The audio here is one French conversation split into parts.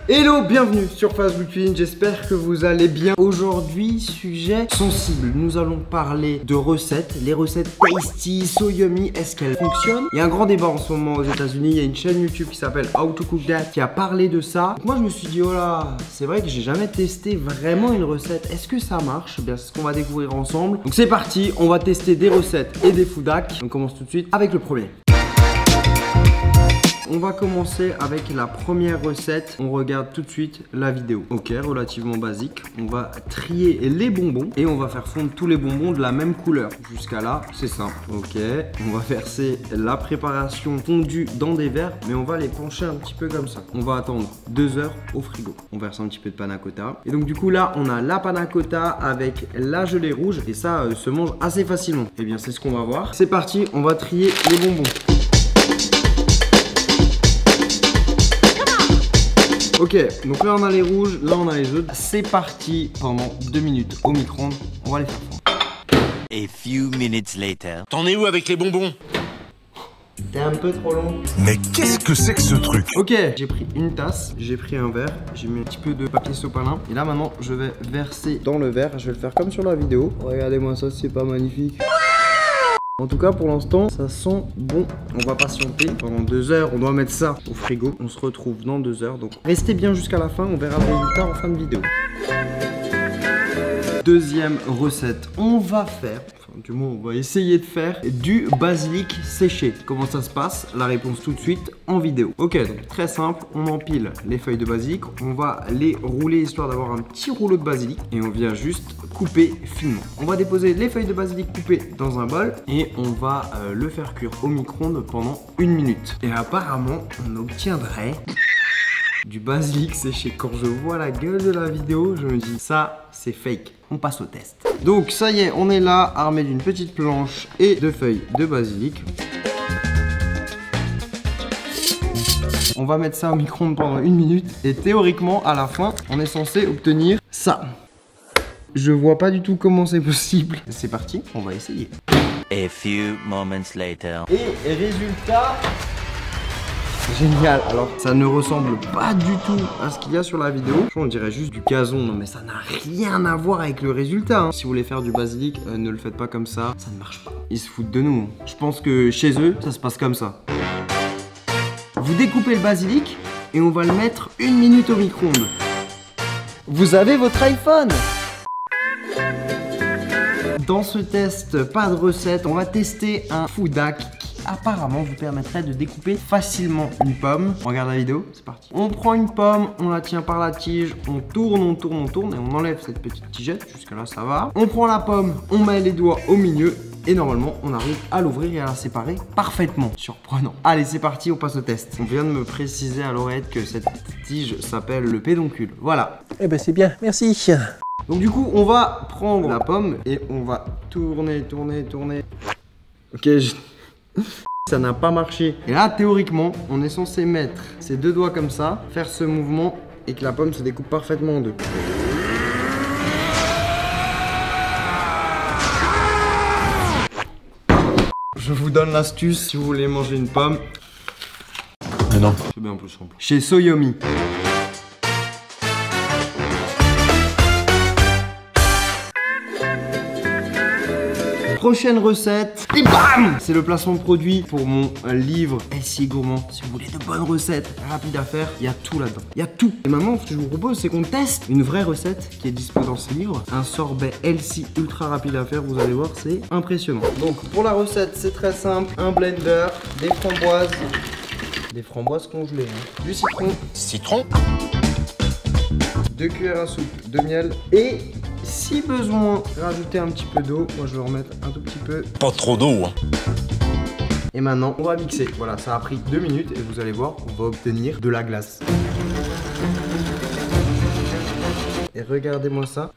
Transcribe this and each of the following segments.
Hello, bienvenue sur Facebook Cuisine, j'espère que vous allez bien. Aujourd'hui, sujet sensible, nous allons parler de recettes, les recettes tasty, so yummy, est-ce qu'elles fonctionnent? Il y a un grand débat en ce moment aux États-Unis, il y a une chaîne YouTube qui s'appelle How to Cook That qui a parlé de ça. Donc moi je me suis dit, oh là, c'est vrai que j'ai jamais testé vraiment une recette, est-ce que ça marche? Eh bien, c'est ce qu'on va découvrir ensemble. Donc c'est parti, on va tester des recettes et des food hacks. On commence tout de suite avec le premier. On va commencer avec la première recette. On regarde tout de suite la vidéo. Ok, relativement basique. On va trier les bonbons et on va faire fondre tous les bonbons de la même couleur. Jusqu'à là, c'est simple. Ok, on va verser la préparation fondue dans des verres, mais on va les pencher un petit peu comme ça. On va attendre 2 heures au frigo. On verse un petit peu de panna cotta. Et donc du coup là, on a la panna cotta avec la gelée rouge et ça se mange assez facilement. Et bien c'est ce qu'on va voir. C'est parti, on va trier les bonbons. Ok, donc là on a les rouges, là on a les jaunes. C'est parti pendant 2 minutes au micro-ondes. On va les faire fondre. A few minutes later. T'en es où avec les bonbons? C'était un peu trop long. Mais qu'est-ce que c'est que ce truc? Ok, j'ai pris une tasse, j'ai pris un verre, j'ai mis un petit peu de papier sopalin. Et là maintenant je vais verser dans le verre. Je vais le faire comme sur la vidéo. Regardez-moi ça, c'est pas magnifique? En tout cas pour l'instant ça sent bon. On va patienter pendant 2 heures. On doit mettre ça au frigo. On se retrouve dans 2 heures. Donc restez bien jusqu'à la fin. On verra le résultat en fin de vidéo. Deuxième recette, on va faire, enfin du moins on va essayer de faire du basilic séché. Comment ça se passe? La réponse tout de suite en vidéo. Ok, donc très simple, on empile les feuilles de basilic, on va les rouler histoire d'avoir un petit rouleau de basilic et on vient juste couper finement. On va déposer les feuilles de basilic coupées dans un bol et on va le faire cuire au micro-ondes pendant 1 minute. Et apparemment, on obtiendrait du basilic séché. Quand je vois la gueule de la vidéo, je me dis ça c'est fake. On passe au test. Donc ça y est, on est là, armé d'une petite planche et de feuilles de basilic. On va mettre ça au micro-ondes pendant 1 minute et théoriquement à la fin, on est censé obtenir ça. Je vois pas du tout comment c'est possible. C'est parti, on va essayer. A few moments later. Et résultat, génial. Alors ça ne ressemble pas du tout à ce qu'il y a sur la vidéo. On dirait juste du gazon. Non mais ça n'a rien à voir avec le résultat hein. Si vous voulez faire du basilic, ne le faites pas comme ça. Ça ne marche pas. Ils se foutent de nous. Je pense que chez eux, ça se passe comme ça. Vous découpez le basilic et on va le mettre 1 minute au micro-ondes. Vous avez votre iPhone. Dans ce test, pas de recette. On va tester un food hack apparemment vous permettrait de découper facilement une pomme. On regarde la vidéo, c'est parti. On prend une pomme, on la tient par la tige, on tourne et on enlève cette petite tigette, jusque là ça va. On prend la pomme, on met les doigts au milieu et normalement on arrive à l'ouvrir et à la séparer parfaitement. Surprenant. Allez c'est parti, on passe au test. On vient de me préciser à l'oreillette que cette tige s'appelle le pédoncule. Voilà. Eh ben c'est bien, merci. Donc du coup on va prendre la pomme et on va tourner. Ok, ça n'a pas marché. Et là, théoriquement, on est censé mettre ses 2 doigts comme ça, faire ce mouvement et que la pomme se découpe parfaitement en 2. Je vous donne l'astuce si vous voulez manger une pomme. Mais non. C'est bien plus simple. Chez So Yummy. Prochaine recette, et bam! C'est le placement de produit pour mon livre SI Gourmand. Si vous voulez de bonnes recettes rapides à faire, il y a tout là-dedans. Il y a tout. Et maintenant, ce que je vous propose, c'est qu'on teste une vraie recette qui est dispo dans ce livre. Un sorbet healthy ultra rapide à faire, vous allez voir, c'est impressionnant. Donc, pour la recette, c'est très simple. Un blender, des framboises congelées, hein. Du citron, 2 cuillères à soupe de miel et si besoin, rajouter un petit peu d'eau. Moi, je vais remettre un tout petit peu. Pas trop d'eau, hein. Et maintenant, on va mixer. Voilà, ça a pris 2 minutes et vous allez voir, on va obtenir de la glace. Et regardez-moi ça.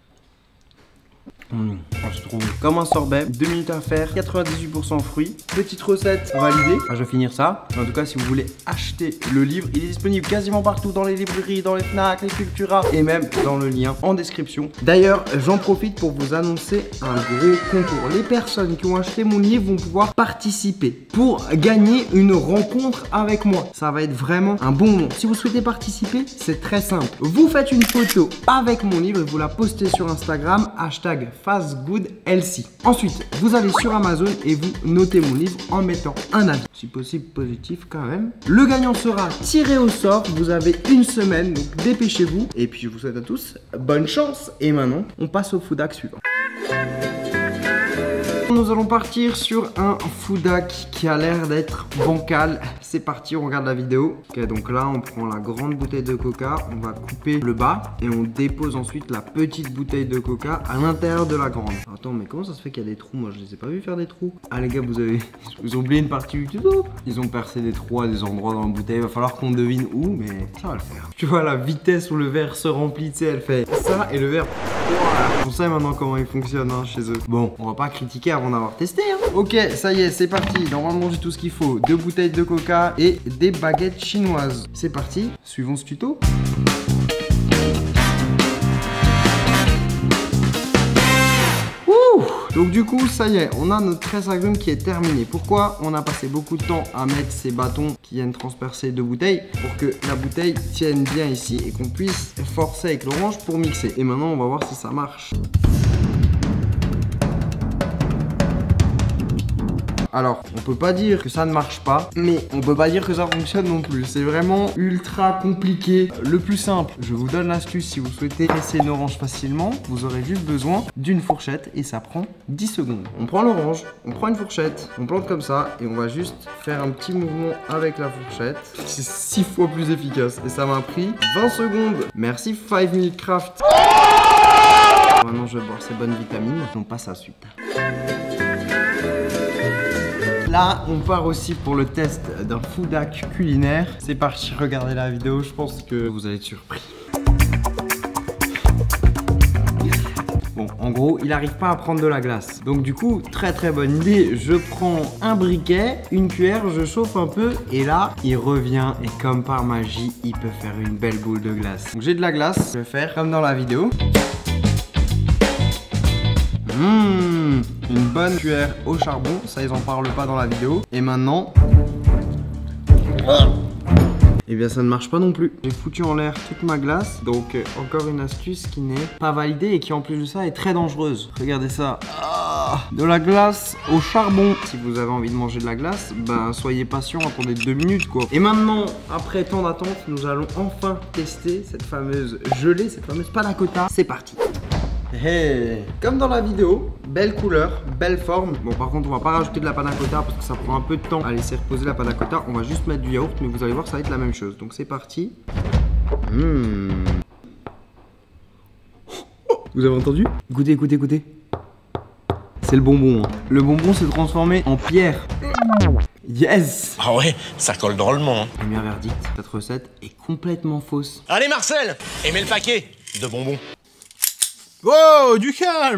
on se trouve comme un sorbet, 2 minutes à faire, 98% fruits. Petite recette validée. Je vais finir ça. En tout cas, si vous voulez acheter le livre, il est disponible quasiment partout dans les librairies, dans les Fnac, les Cultura et même dans le lien en description. D'ailleurs, j'en profite pour vous annoncer un gros concours. Les personnes qui ont acheté mon livre vont pouvoir participer pour gagner une rencontre avec moi. Ça va être vraiment un bon moment. Si vous souhaitez participer, c'est très simple. Vous faites une photo avec mon livre et vous la postez sur Instagram, hashtag FastGoodLC. Ensuite, vous allez sur Amazon et vous notez mon livre en mettant un avis, si possible positif quand même. Le gagnant sera tiré au sort. Vous avez une semaine, donc dépêchez-vous. Et puis je vous souhaite à tous bonne chance. Et maintenant, on passe au food hack suivant. Nous allons partir sur un food hack qui a l'air d'être bancal. C'est parti, on regarde la vidéo. Ok, donc là, on prend la grande bouteille de coca, on va couper le bas et on dépose ensuite la petite bouteille de coca à l'intérieur de la grande. Attends, mais comment ça se fait qu'il y a des trous? Moi, je les ai pas vus faire des trous. Ah les gars, vous avez oublié une partie du tuto. Ils ont percé des trous à des endroits dans la bouteille. Il va falloir qu'on devine où, mais ça va le faire. Tu vois la vitesse où le verre se remplit, tu sais, elle fait ça et le verre. Voilà. On sait maintenant comment il fonctionne hein, chez eux. Bon, on va pas critiquer avant d'avoir testé. Hein. Ok, ça y est, c'est parti. Normalement, j'ai tout ce qu'il faut. 2 bouteilles de coca et des baguettes chinoises. C'est parti. Suivons ce tuto. Donc du coup, ça y est, on a notre tresse agrumes qui est terminé. Pourquoi on a passé beaucoup de temps à mettre ces bâtons qui viennent transpercer 2 bouteilles? Pour que la bouteille tienne bien ici et qu'on puisse forcer avec l'orange pour mixer. Et maintenant, on va voir si ça marche. Alors, on peut pas dire que ça ne marche pas, mais on peut pas dire que ça fonctionne non plus. C'est vraiment ultra compliqué. Le plus simple, je vous donne l'astuce si vous souhaitez presser une orange facilement. Vous aurez juste besoin d'une fourchette et ça prend 10 secondes. On prend l'orange, on prend une fourchette, on plante comme ça et on va juste faire un petit mouvement avec la fourchette. C'est 6 fois plus efficace et ça m'a pris 20 secondes. Merci 5 Minute Craft. Maintenant, je vais boire ces bonnes vitamines. On passe à la suite. Là, on part aussi pour le test d'un food hack culinaire. C'est parti, regardez la vidéo, je pense que vous allez être surpris. Bon, en gros, il n'arrive pas à prendre de la glace. Donc du coup, très bonne idée. Je prends un briquet, une cuillère, je chauffe un peu et là, il revient et comme par magie, il peut faire une belle boule de glace. Donc j'ai de la glace, je vais faire comme dans la vidéo. Une bonne cuillère au charbon, ça ils en parlent pas dans la vidéo. Et maintenant, eh bien ça ne marche pas non plus. J'ai foutu en l'air toute ma glace, donc encore une astuce qui n'est pas validée et qui en plus de ça est très dangereuse. Regardez ça, de la glace au charbon. Si vous avez envie de manger de la glace, ben soyez patient, attendez 2 minutes quoi. Et maintenant, après tant d'attente, nous allons enfin tester cette fameuse gelée, cette fameuse panna cotta. C'est parti. Hey. Comme dans la vidéo, belle couleur, belle forme. Bon par contre on va pas rajouter de la panna cotta parce que ça prend un peu de temps à laisser reposer la panna cotta. On va juste mettre du yaourt mais vous allez voir ça va être la même chose. Donc c'est parti. Vous avez entendu? Goûtez, écoutez, écoutez. C'est le bonbon hein. Le bonbon s'est transformé en pierre. Yes. Ah ouais, ça colle drôlement. Hein. Premier verdict, cette recette est complètement fausse. Allez Marcel, et mets le paquet de bonbons. Oh, du calme!